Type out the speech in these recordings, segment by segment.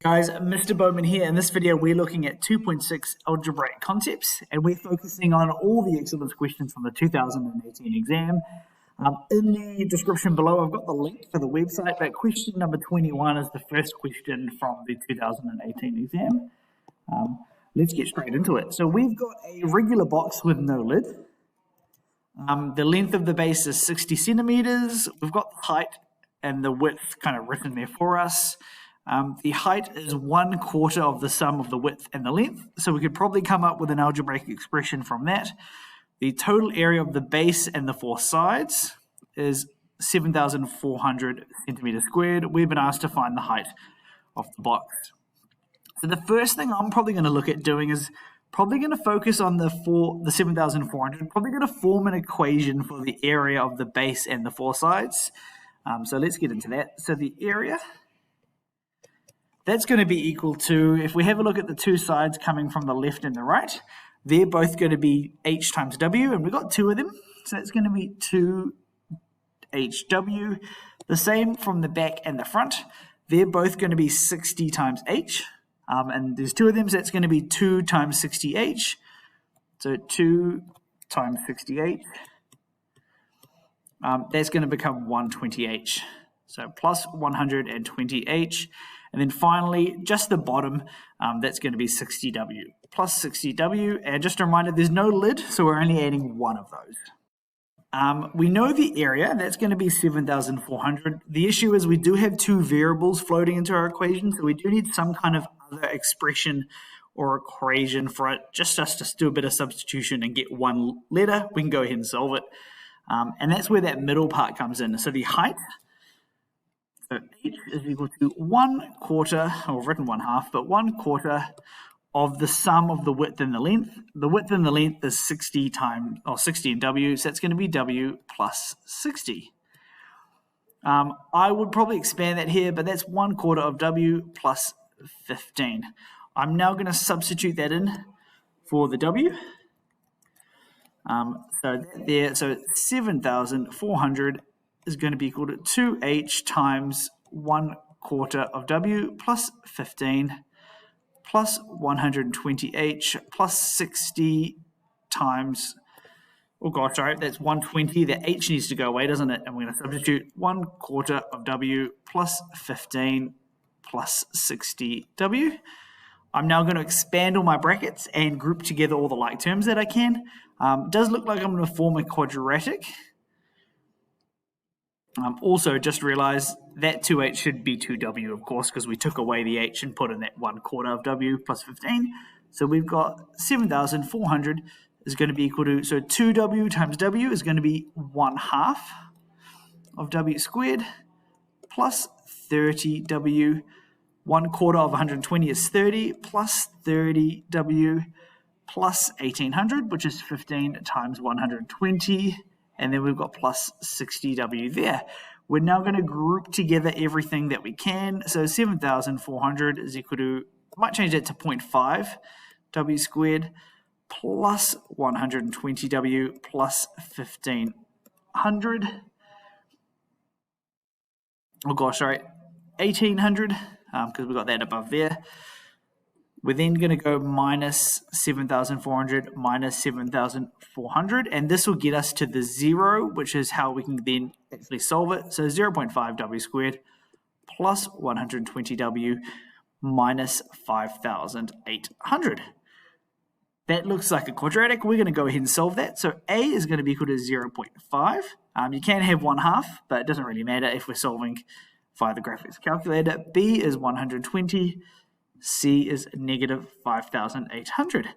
Guys, Mr. Bowman here. In this video, we're looking at 2.6 algebraic concepts, and we're focusing on all the excellence questions from the 2018 exam. In the description below, I've got the link for the website, but question number 21 is the first question from the 2018 exam. Let's get straight into it. So we've got a regular box with no lid. The length of the base is 60 centimeters. We've got the height and the width kind of written there for us. The height is 1/4 of the sum of the width and the length, so we could probably come up with an algebraic expression from that. The total area of the base and the four sides is 7,400 centimeters squared. We've been asked to find the height of the box. So the first thing I'm probably going to look at doing is probably going to focus on the 7,400, probably going to form an equation for the area of the base and the four sides. So let's get into that. So the area, that's going to be equal to, if we have a look at the two sides coming from the left and the right, they're both going to be h times w, and we've got two of them, so that's going to be 2hw. The same from the back and the front, they're both going to be 60 times h, and there's two of them, so that's going to be 2 times 60h, so 2 times 60h, that's going to become 120h, so plus 120h. And then finally, just the bottom, that's going to be 60w, plus 60w. And just a reminder, there's no lid, so we're only adding one of those. We know the area, that's going to be 7,400. The issue is we do have two variables floating into our equation, so we do need some kind of other expression or equation for it, just us to do a bit of substitution and get one letter. We can go ahead and solve it. And that's where that middle part comes in. So the height, so h is equal to 1/4, or written 1/2, but 1/4 of the sum of the width and the length. The width and the length is 60 in w, so that's going to be w plus 60. I would probably expand that here, but that's 1/4 of w plus 15. I'm now going to substitute that in for the w. So 7,400 is going to be equal to 2h times 1/4 of w plus 15 plus 120h plus 60 times, oh gosh, sorry, that's 120. That h needs to go away, doesn't it? And we're going to substitute 1/4 of w plus 15 plus 60w. I'm now going to expand all my brackets and group together all the like terms that I can. Does look like I'm going to form a quadratic. Also, just realize that 2h should be 2w, of course, because we took away the h and put in that 1/4 of w plus 15. So we've got 7,400 is going to be equal to, so 2w times w is going to be 1/2 of w squared plus 30w. 1/4 of 120 is 30 plus 30w plus 1,800, which is 15 times 120. And then we've got plus 60w there. We're now going to group together everything that we can. So 7,400 is equal to, I might change that to 0.5 w squared plus 120w plus 1,500. Oh gosh, sorry, 1,800, because we've got that above there. We're then going to go minus 7,400 minus 7,400, and this will get us to the 0, which is how we can then actually solve it. So 0.5 w squared plus 120w minus 5,800. That looks like a quadratic. We're going to go ahead and solve that. So a is going to be equal to 0.5. You can have 1/2, but it doesn't really matter if we're solving via the graphics calculator. B is 120. C is negative 5,800.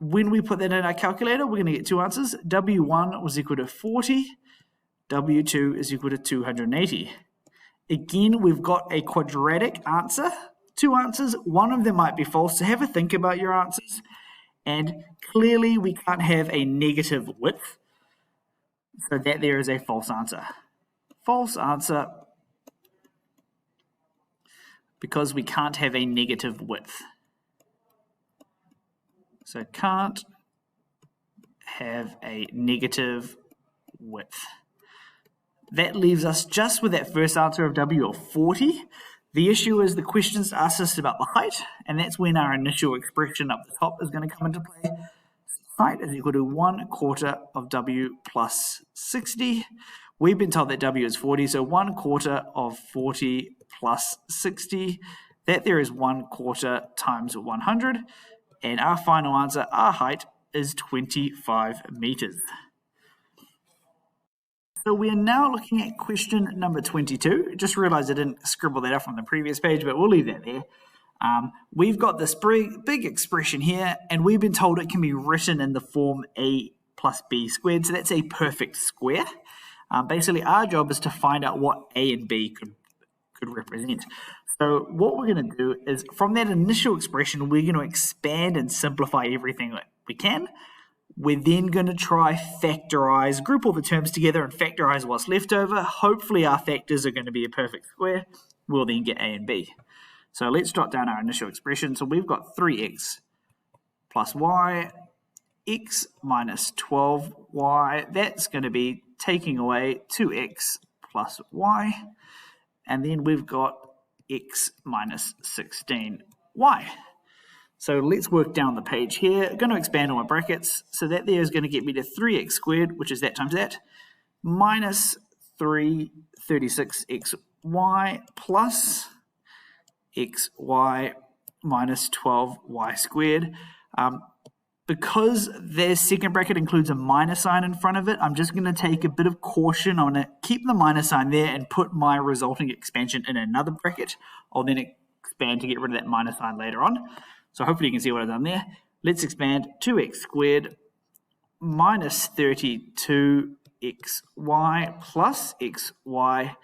When we put that in our calculator, we're going to get two answers. W1 was equal to 40. W2 is equal to 280. Again, we've got a quadratic answer. Two answers. One of them might be false, so have a think about your answers. And clearly, we can't have a negative width, so that there is a false answer. False answer, because we can't have a negative width. So can't have a negative width. That leaves us just with that first answer of W of 40. The issue is the questions ask us about the height, and that's when our initial expression up the top is going to come into play. Height is equal to 1/4 of W plus 60. We've been told that W is 40, so 1/4 of 40 plus 60. That there is 1/4 times 100. And our final answer, our height, is 25 meters. So we are now looking at question number 22. Just realized I didn't scribble that up from the previous page, but we'll leave that there. We've got this big expression here, and we've been told it can be written in the form A plus B squared. So that's a perfect square. Basically, our job is to find out what A and B could represent. So what we're going to do is, from that initial expression, we're going to expand and simplify everything that we can. We're then going to try factorize, group all the terms together and factorize what's left over. Hopefully our factors are going to be a perfect square. We'll then get A and B. So let's jot down our initial expression. So we've got 3x plus y, x minus 12y. That's going to be taking away 2x plus y. And then we've got x minus 16y. So let's work down the page here. I'm going to expand all my brackets. So that there is going to get me to 3x squared, which is that times that, minus 336xy plus xy minus 12y squared. Because their second bracket includes a minus sign in front of it, I'm just going to take a bit of caution. I'm going to keep the minus sign there and put my resulting expansion in another bracket. I'll then expand to get rid of that minus sign later on. So hopefully you can see what I've done there. Let's expand 2x squared minus 32xy plus xy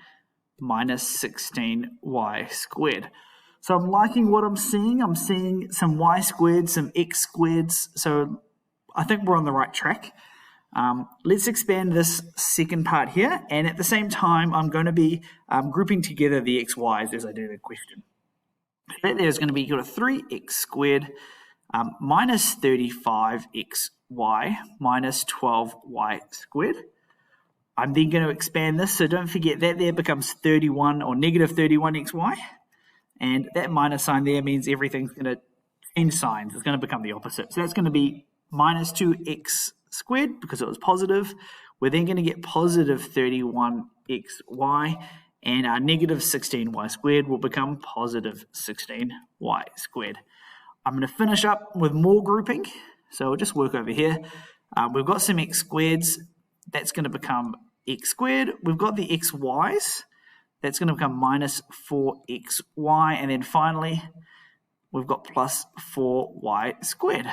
minus 16y squared. So I'm liking what I'm seeing. I'm seeing some y squared, some x squareds. So I think we're on the right track. Let's expand this second part here. And at the same time, I'm going to be grouping together the xy's as I do the question. That there is going to be equal to 3x squared minus 35xy minus 12y squared. I'm then going to expand this, so don't forget that there becomes 31 or negative 31xy. And that minus sign there means everything's going to change signs. It's going to become the opposite. So that's going to be minus 2x squared because it was positive. We're then going to get positive 31xy. And our negative 16y squared will become positive 16y squared. I'm going to finish up with more grouping. So we'll just work over here. We've got some x squareds. That's going to become x squared. We've got the xy's. That's going to become minus 4xy. And then finally, we've got plus 4y squared.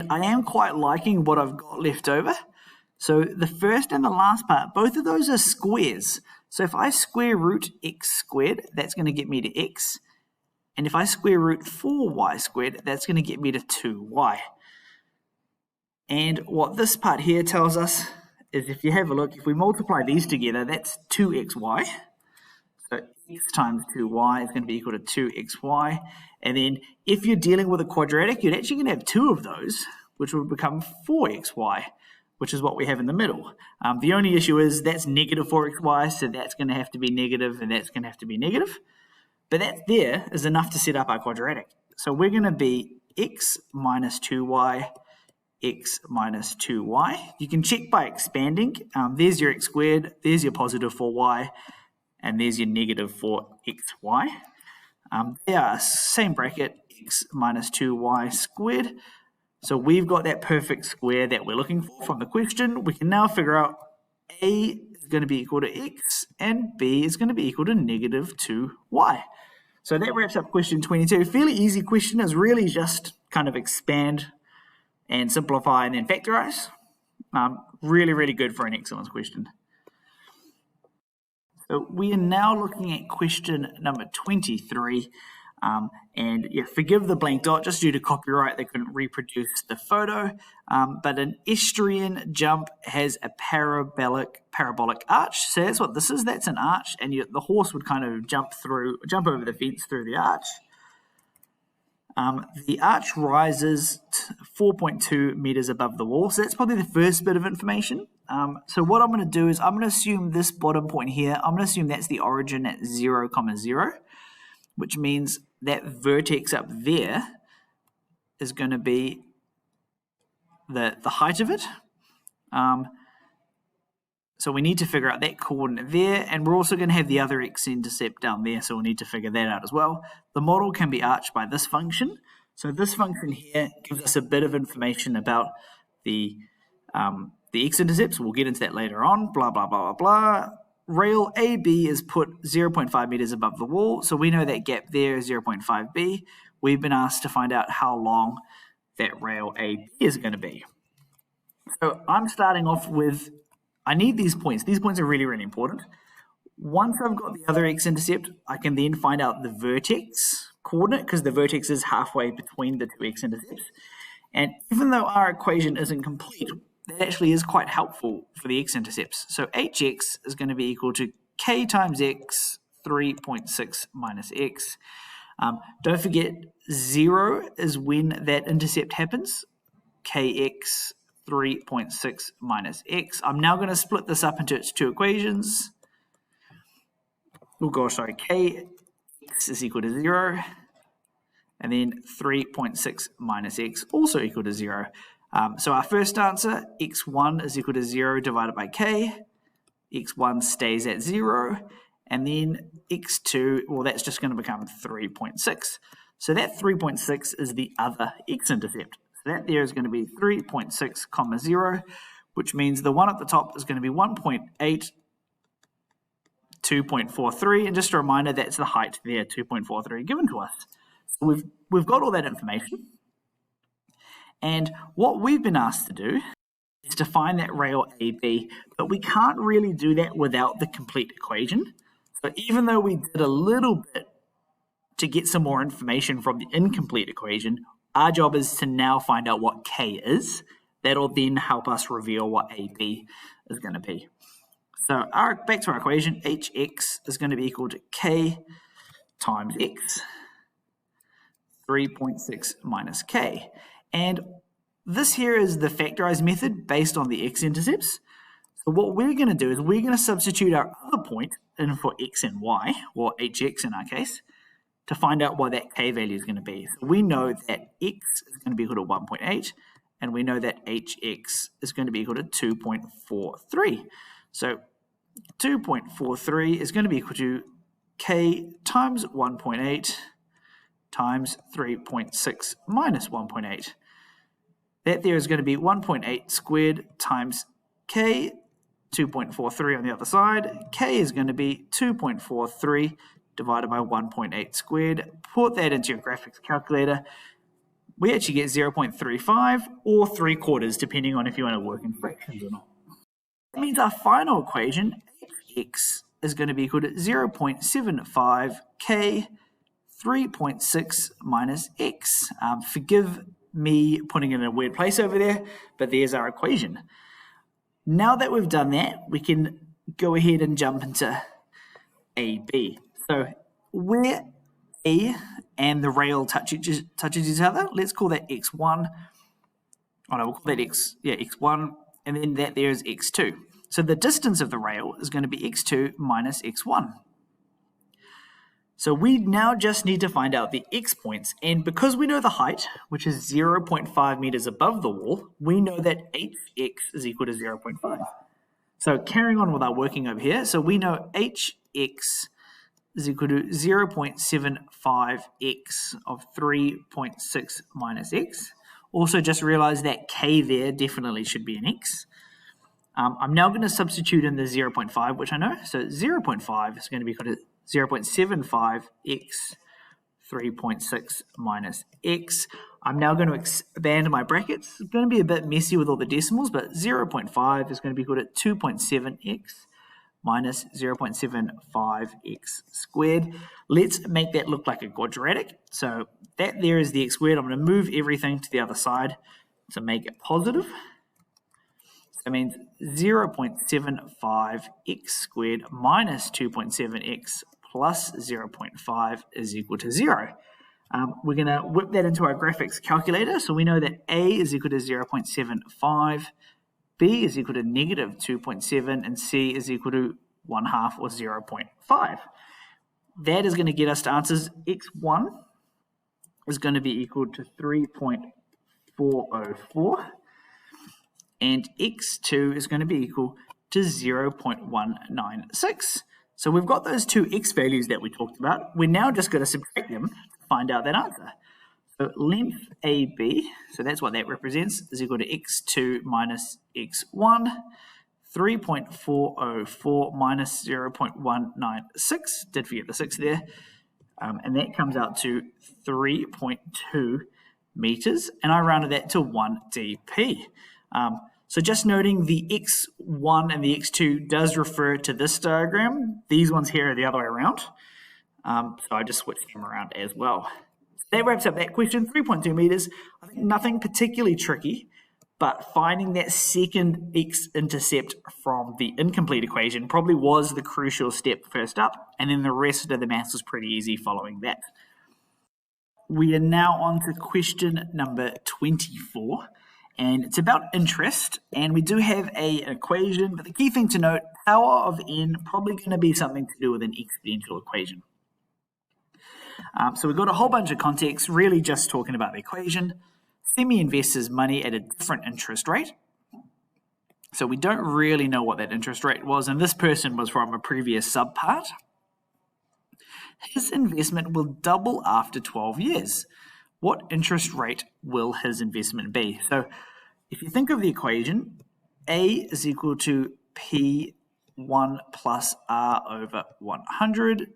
I am quite liking what I've got left over. So the first and the last part, both of those are squares. So if I square root x squared, that's going to get me to x. And if I square root 4y squared, that's going to get me to 2y. And what this part here tells us is, if you have a look, if we multiply these together, that's 2xy. So x times 2y is going to be equal to 2xy. And then if you're dealing with a quadratic, you're actually going to have two of those, which will become 4xy. Which is what we have in the middle. The only issue is that's negative 4xy, so that's going to have to be negative, and that's going to have to be negative. But that there is enough to set up our quadratic. So we're going to be x minus 2y, x minus 2y. You can check by expanding. There's your x squared, there's your positive 4y, and there's your negative 4xy. They are same bracket, x minus 2y squared. So we've got that perfect square that we're looking for from the question. We can now figure out A is going to be equal to x and B is going to be equal to negative 2y. So that wraps up question 22. Fairly easy question. Is really just kind of expand and simplify and then factorize. Really, really good for an excellence question. So we are now looking at question number 23. And yeah, forgive the blank dot, just due to copyright, they couldn't reproduce the photo. But an estuarine jump has a parabolic arch. So that's what this is. That's an arch, and the horse would kind of jump over the fence through the arch. The arch rises 4.2 meters above the wall. So that's probably the first bit of information. So what I'm going to do is I'm going to assume this bottom point here, I'm going to assume that's the origin at 0, 0. which means that vertex up there is going to be the height of it. So we need to figure out that coordinate there, and we're also going to have the other x-intercept down there, so we'll need to figure that out as well. The model can be arched by this function. So this function here gives us a bit of information about the x-intercepts. We'll get into that later on, blah, blah, blah, blah, blah. Rail AB is put 0.5 meters above the wall, so we know that gap there is 0.5b. We've been asked to find out how long that rail AB is going to be. So I'm starting off with, I need these points. These points are really, really important. Once I've got the other x-intercept, I can then find out the vertex coordinate, because the vertex is halfway between the two x-intercepts. And even though our equation isn't complete, that actually is quite helpful for the x-intercepts. So hx is going to be equal to k times x, 3.6 minus x. Don't forget, 0 is when that intercept happens. Kx 3.6 minus x. I'm now going to split this up into its two equations. Oh gosh, sorry, kx is equal to 0, and then 3.6 minus x also equal to 0. So our first answer, x1 is equal to 0 divided by k. x1 stays at 0, and then x2, well, that's just going to become 3.6. So that 3.6 is the other x-intercept. So that there is going to be 3.6 comma 0, which means the one at the top is going to be 1.8, 2.43, and just a reminder, that's the height there, 2.43, given to us. So we've got all that information, and what we've been asked to do is to find that rail AB, but we can't really do that without the complete equation. So even though we did a little bit to get some more information from the incomplete equation, our job is to now find out what k is. That'll then help us reveal what AB is going to be. So back to our equation, hx is going to be equal to k times x, 3.6 minus k. And this here is the factorized method based on the x-intercepts. So what we're going to do is we're going to substitute our other point in for x and y, or hx in our case, to find out what that k value is going to be. So we know that x is going to be equal to 1.8, and we know that hx is going to be equal to 2.43. So 2.43 is going to be equal to k times 1.8 times 3.6 minus 1.8. That there is going to be 1.8 squared times k, 2.43 on the other side. K is going to be 2.43 divided by 1.8 squared. Put that into your graphics calculator. We actually get 0.35 or 3/4, depending on if you want to work in fractions or not. That means our final equation, hx, is going to be equal to 0.75 k 3.6 minus x. Forgive me putting it in a weird place over there, but there's our equation. Now that we've done that, we can go ahead and jump into AB. So where A and the rail touches each other, let's call that x1. Oh no, we'll call that x1, and then that there is x2. So the distance of the rail is going to be x2 minus x1. So we now just need to find out the x points, and because we know the height, which is 0.5 meters above the wall, we know that hx is equal to 0.5. So carrying on with our working over here, so we know hx is equal to 0.75x of 3.6 minus x. Also just realize that k there definitely should be an x. I'm now going to substitute in the 0.5, which I know. So 0.5 is going to be equal to 0.75x 3.6 minus x. I'm now going to expand my brackets. It's going to be a bit messy with all the decimals, but 0.5 is going to be equal to 2.7x minus 0.75x squared. Let's make that look like a quadratic. So that there is the x squared. I'm going to move everything to the other side to make it positive. That means 0.75x squared minus 2.7x plus 0.5 is equal to 0. We're going to whip that into our graphics calculator. So we know that A is equal to 0.75, B is equal to negative 2.7, and C is equal to 1/2 or 0.5. that is going to get us to answers. X1 is going to be equal to 3.404, and X2 is going to be equal to 0.196. So we've got those two X values that we talked about. We're now just going to subtract them to find out that answer. So length AB, so that's what that represents, is equal to X2 minus X1, 3.404 minus 0.196, did forget the 6 there, and that comes out to 3.2 meters, and I rounded that to 1 dp. So just noting the X1 and the X2 does refer to this diagram. These ones here are the other way around, so I just switched them around as well. That wraps up that question, 3.2 meters. I think nothing particularly tricky, but finding that second x-intercept from the incomplete equation probably was the crucial step first up, and then the rest of the maths was pretty easy following that. We are now on to question number 24, and it's about interest, and we do have an equation, but the key thing to note, power of n probably going to be something to do with an exponential equation. So we've got a whole bunch of context, really just talking about the equation. Semi-investors money at a different interest rate. So we don't really know what that interest rate was, and this person was from a previous subpart. His investment will double after 12 years. What interest rate will his investment be? So if you think of the equation, A is equal to P1 plus R over 100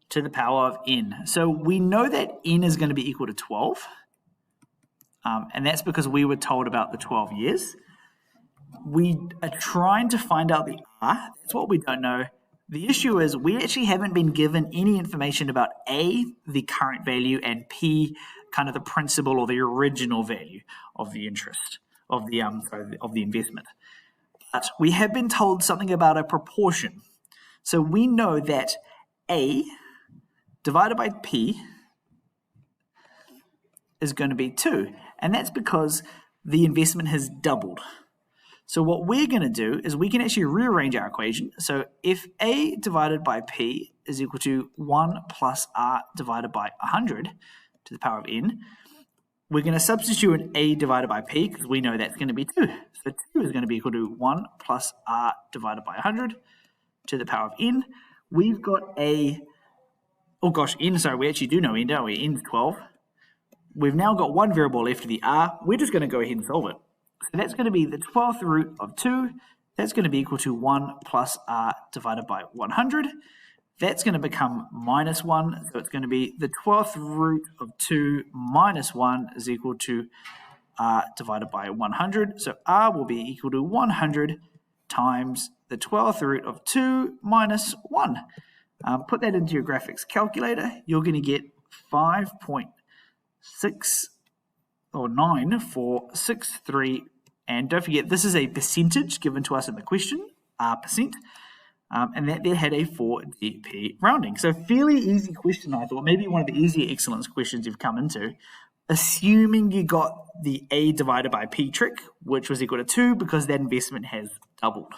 to the power of n. So we know that n is going to be equal to 12, and that's because we were told about the 12 years. We are trying to find out the r. That's what we don't know. The issue is we actually haven't been given any information about a, the current value, and p, kind of the principal or the original value of the interest, of the investment. But we have been told something about a proportion. So we know that a divided by p is going to be 2, and that's because the investment has doubled. So what we're going to do is we can actually rearrange our equation. So if a divided by p is equal to 1 plus r divided by 100 to the power of n, we're going to substitute an a divided by p because we know that's going to be 2. So 2 is going to be equal to 1 plus r divided by 100 to the power of n. We've got a n, sorry, we actually do know n, don't we? N is 12. We've now got one variable left of the r. We're just going to go ahead and solve it. So that's going to be the 12th root of 2. That's going to be equal to 1 plus r divided by 100. That's going to become minus 1. So it's going to be the 12th root of 2 minus 1 is equal to r divided by 100. So r will be equal to 100 times the 12th root of 2 minus 1. Put that into your graphics calculator. You're going to get 5.69463, and don't forget this is a percentage given to us in the question, %, and that there had a 4 dp rounding. So fairly easy question, I thought. Maybe one of the easier excellence questions you've come into, assuming you got the a divided by p trick, which was equal to 2 because that investment has doubled.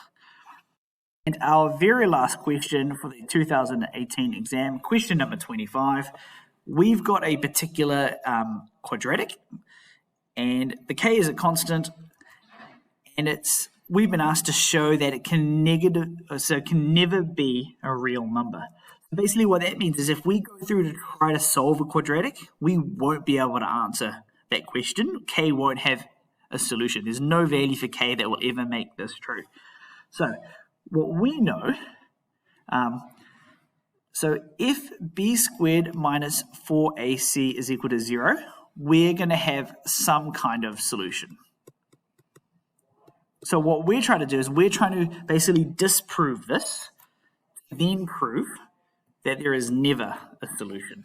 And our very last question for the 2018 exam, question number 25, we've got a particular quadratic, and the k is a constant, and we've been asked to show that it can never be a real number. Basically what that means is if we go through to try to solve a quadratic, we won't be able to answer that question. K won't have a solution. There's no value for k that will ever make this true. So what we know, so if b squared minus 4ac is equal to 0, we're going to have some kind of solution. So what we're trying to do is we're trying to basically disprove this, then prove that there is never a solution.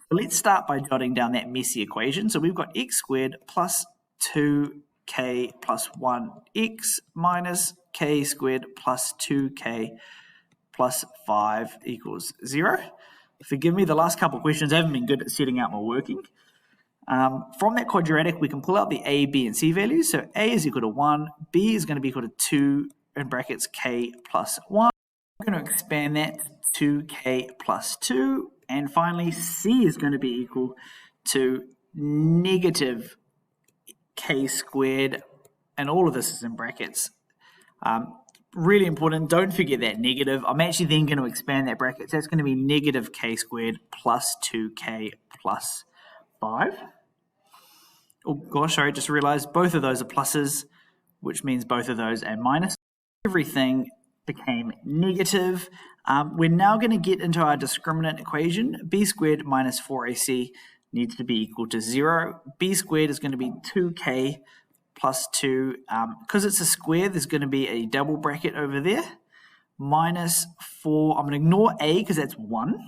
So let's start by jotting down that messy equation. So we've got x squared plus 2k plus 1x minus k squared plus 2k plus 5 equals 0. Forgive me, the last couple of questions haven't been good at setting out my working. From that quadratic, we can pull out the a, b, and c values. So a is equal to 1, b is going to be equal to 2 in brackets k plus 1, I'm going to expand that to k plus 2. And finally, c is going to be equal to negative k squared. And all of this is in brackets. Really important, don't forget that negative. I'm actually then going to expand that bracket. So that's going to be negative k squared plus 2k plus 5. Oh gosh, sorry, just realized both of those are pluses, which means both of those are minus. Everything became negative. We're now going to get into our discriminant equation. B squared minus 4ac needs to be equal to 0. B squared is going to be 2k plus 2. Because it's a square, there's going to be a double bracket over there. Minus 4. I'm going to ignore a because that's 1.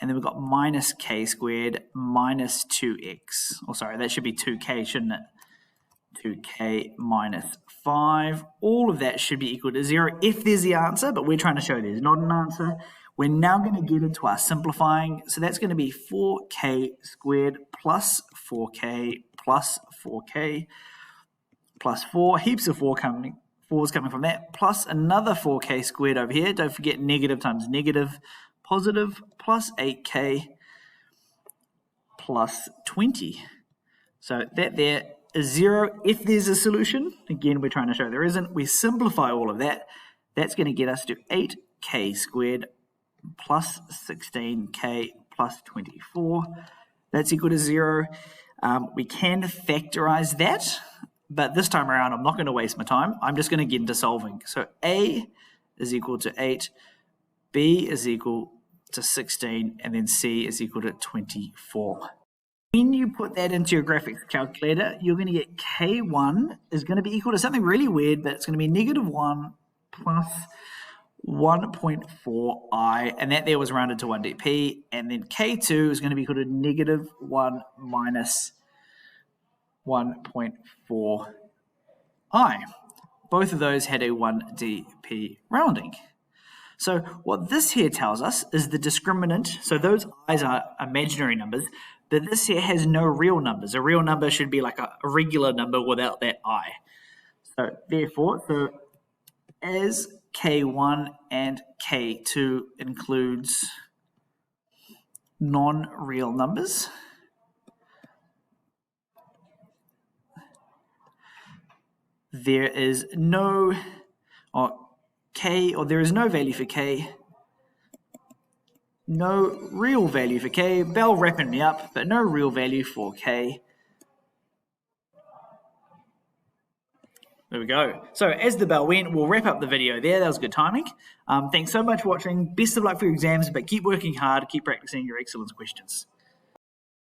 And then we've got minus k squared minus 2x. Oh, sorry, that should be 2k, shouldn't it? 2k minus 5. All of that should be equal to 0 if there's the answer, but we're trying to show there's not an answer. We're now going to get into our simplifying. So that's going to be 4k squared plus 4k plus 4k plus 4. Heaps of 4s coming from that, plus another 4k squared over here. Don't forget negative times negative. Positive plus 8k plus 20. So that there is 0 if there's a solution. Again, we're trying to show there isn't. We simplify all of that. That's going to get us to 8k squared plus 16k plus 24. That's equal to 0. We can factorize that, but this time around, I'm not going to waste my time. I'm just going to get into solving. So a is equal to 8. B is equal to 16, and then C is equal to 24. When you put that into your graphics calculator, you're going to get K1 is going to be equal to something really weird, but it's going to be negative 1 plus 1.4i, and that there was rounded to 1 dp, and then K2 is going to be equal to negative 1 minus 1.4i. Both of those had a 1 dp rounding. So what this here tells us is the discriminant. So those i's are imaginary numbers, but this here has no real numbers. A real number should be like a regular number without that I. So therefore, as K1 and K2 includes non-real numbers, there is no there is no value for K, no real value for K. Bell wrapping me up, but no real value for K. There we go. So as the bell went, we'll wrap up the video there. That was good timing. Thanks so much for watching. Best of luck for your exams, but keep working hard, keep practicing your excellence questions.